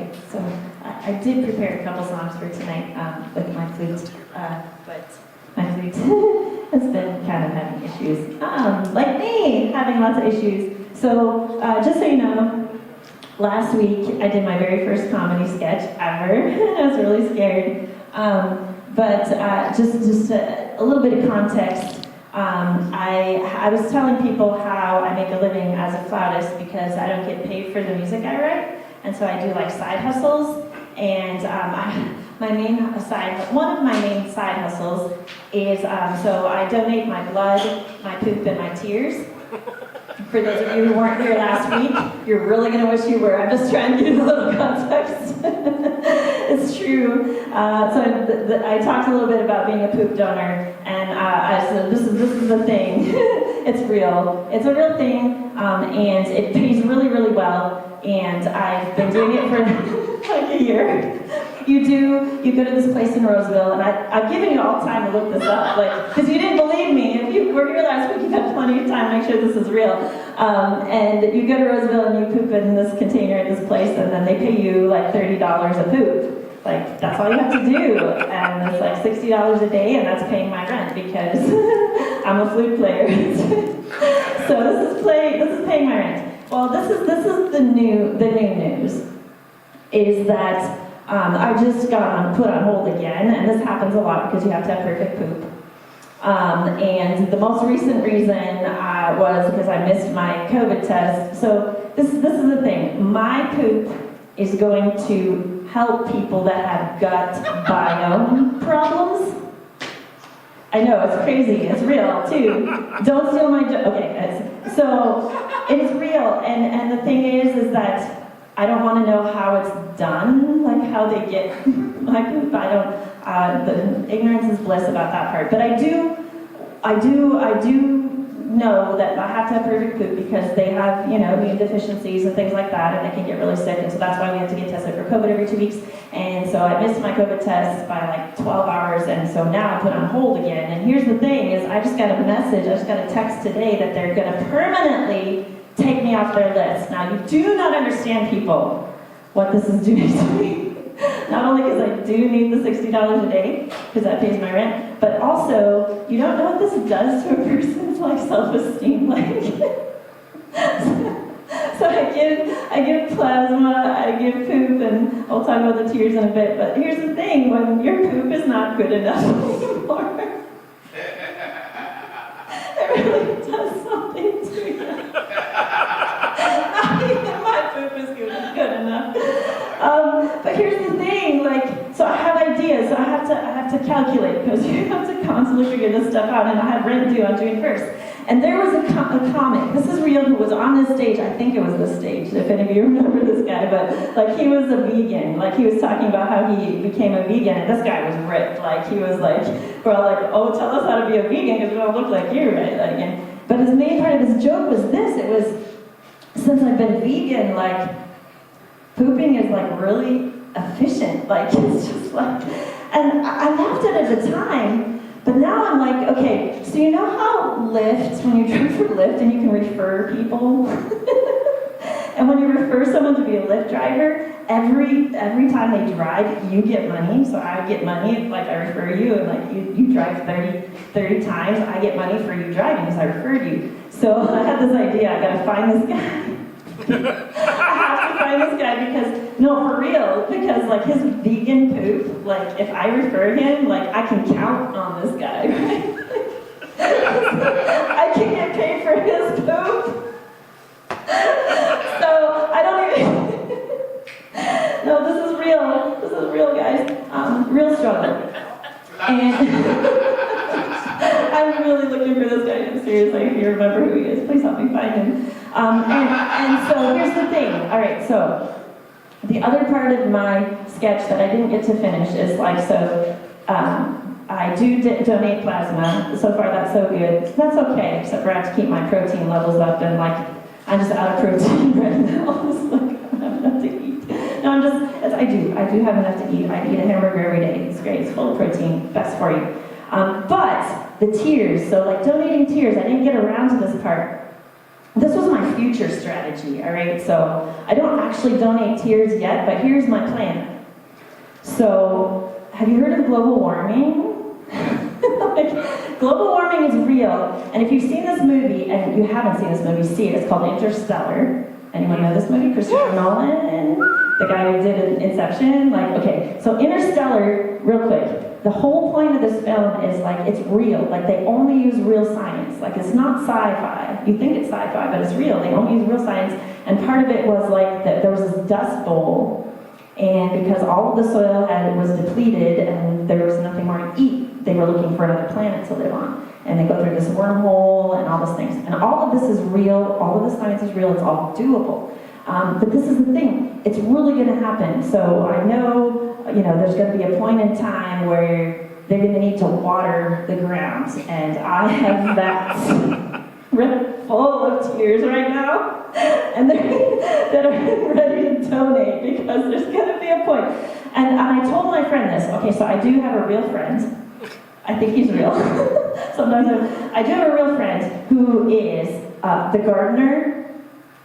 Okay, so I did prepare a couple songs for tonight with my flute, but my flute has been kind of having issues. Like me, having lots of issues. So just so you know, last week I did my very first comedy sketch ever. I was really scared. But just a little bit of context. I was telling people how I make a living as a flautist because I don't get paid for the music I write. And so I do like side hustles, and one of my main side hustles is, so I donate my blood, my poop, and my tears. For those of you who weren't here last week, you're really going to wish you were. I'm just trying to give you a little context. It's true. I talked a little bit about being a poop donor, and I said, this is the thing. It's real. It's a real thing, and it pays really, really well. And I've been doing it for like a year. You go to this place in Roseville, and I've given you all time to look this up, like, because you didn't believe me. If you were here last week, you had plenty of time to make sure this is real. And you go to Roseville and you poop in this container at this place, and then they pay you like $30 a poop. Like, that's all you have to do. And it's like $60 a day, and that's paying my rent because I'm a flute player. So this is paying my rent. Well, this is the new news, is that I just got put on hold again, and this happens a lot because you have to have perfect poop. And the most recent reason was because I missed my COVID test. So this is the thing. My poop is going to help people that have gut biome problems. I know, it's crazy. It's real, too. Don't steal my joke. Okay, guys. So it's real, and the thing is that I don't want to know how it's done, like how they get my poop. I don't. The ignorance is bliss about that part. But I do know that I have to have perfect poop because they have, immune deficiencies and things like that, and they can get really sick, and so that's why we have to get tested for COVID every 2 weeks. And so I missed my COVID test by like 12 hours, and so now I'm put on hold again. And here's the thing: is I just got a text today that they're going to permanently take me off their list. Now, you do not understand, people, what this is doing to me. Not only because I do need the $60 a day, because that pays my rent, but also, you don't know what this does to a person's like self-esteem. Like, so I give plasma, I give poop, and I'll talk about the tears in a bit, but here's the thing: when your poop is not good enough anymore, it really does something to you. Not even my poop is good enough. But here's the thing, so I have ideas, so I have to calculate, because you have to constantly figure this stuff out, and I have rent due on June 1st. And there was a comic, this is real, who was on this stage. I think it was this stage, if any of you remember this guy, but he was a vegan. He was talking about how he became a vegan, and this guy was ripped. He was we're all like, oh, tell us how to be a vegan, because we don't look like you, right? But his main part of his joke was this: it was, since I've been vegan, pooping is really efficient. It's just and I laughed at it at the time, but now I'm like, okay, so you know how Lyft, when you drive for Lyft and you can refer people? And when you refer someone to be a Lyft driver, every time they drive, you get money. So I get money if I refer you, and you drive 30 times, I get money for you driving because I referred you. So I had this idea, I gotta find this guy. I have to find this guy because, no, for real, because his vegan poop, if I refer him, I can count on this guy, right? I can get paid for his poop. So I don't even, no, this is real, guys, real struggle. And I'm really looking for this guy. I'm serious. If you remember who he is, please help me find him. And so here's the thing. All right, so the other part of my sketch that I didn't get to finish is I do donate plasma. So far, that's so good. That's okay, except for I have to keep my protein levels up, and I'm just out of protein right now. I don't have enough to eat. No, I do have enough to eat. I eat a hamburger every day. It's great. It's full of protein. Best for you. But the tears, so donating tears, I didn't get around to this part. this was my future strategy, all right? So I don't actually donate tears yet, but here's my plan. So, have you heard of global warming? Like, global warming is real, and if you've seen this movie, and you haven't seen this movie, see it. It's called Interstellar. Anyone know this movie? Christopher Nolan, the guy who did Inception. Like, okay, so Interstellar, real quick. The whole point of this film is like it's real. Like they only use real science. Like it's not sci-fi. You think it's sci-fi, but it's real. They only use real science. And part of it was like that there was this dust bowl. And because all of the soil was depleted and there was nothing more to eat, they were looking for another planet to live on. And they go through this wormhole and all these things. And all of this is real, all of the science is real, it's all doable. But this is the thing, it's really gonna happen. So I know, there's gonna be a point in time where they're gonna need to water the ground. And I have that full of tears right now. And that are ready to donate because there's going to be a point. And I told my friend this. Okay, so I do have a real friend. I think he's real. Sometimes I do have a real friend who is the gardener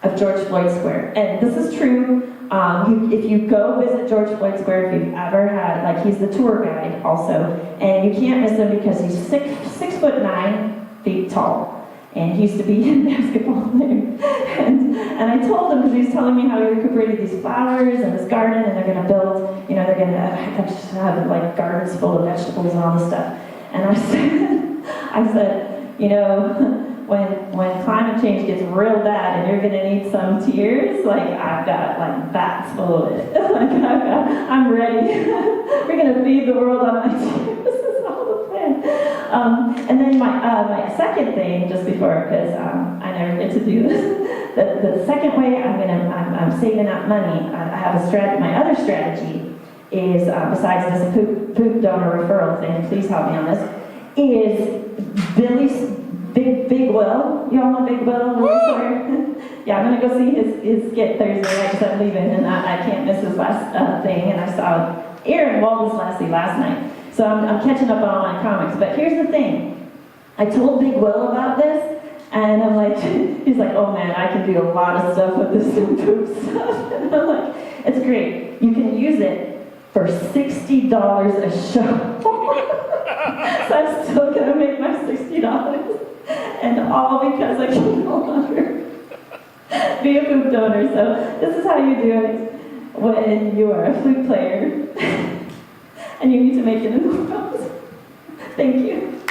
of George Floyd Square. And this is true. If you go visit George Floyd Square, if you've ever had, he's the tour guide also, and you can't miss him because he's 6'9" tall. And he used to be in basketball there. And I told him, because he was telling me how he recuperated these flowers and this garden, and they're going to build, they're going to have gardens full of vegetables and all this stuff. And I said, when climate change gets real bad and you're going to need some tears, I've got vats full of it. I'm ready. We're going to feed the world on my tears. This is all the plan. And then my second thing, just before, because I never get to do this, the second way I'm saving up money. I have a strategy. My other strategy is, besides this poop donor referral thing, please help me on this, is Billy's Big Will. Y'all know Big Will? Yeah, I'm gonna go see his skit Thursday because I'm leaving, and I can't miss his last thing. And I saw Aaron Walden's last night. So I'm catching up on all my comics. But here's the thing. I told Big Will about this, and I'm like, he's like, oh man, I can do a lot of stuff with this poop stuff. And I'm like, it's great. You can use it for $60 a show. So I'm still gonna make my $60. And all because I can no longer be a poop donor. So this is how you do it when you are a flute player. And you need to make it in the world. Thank you.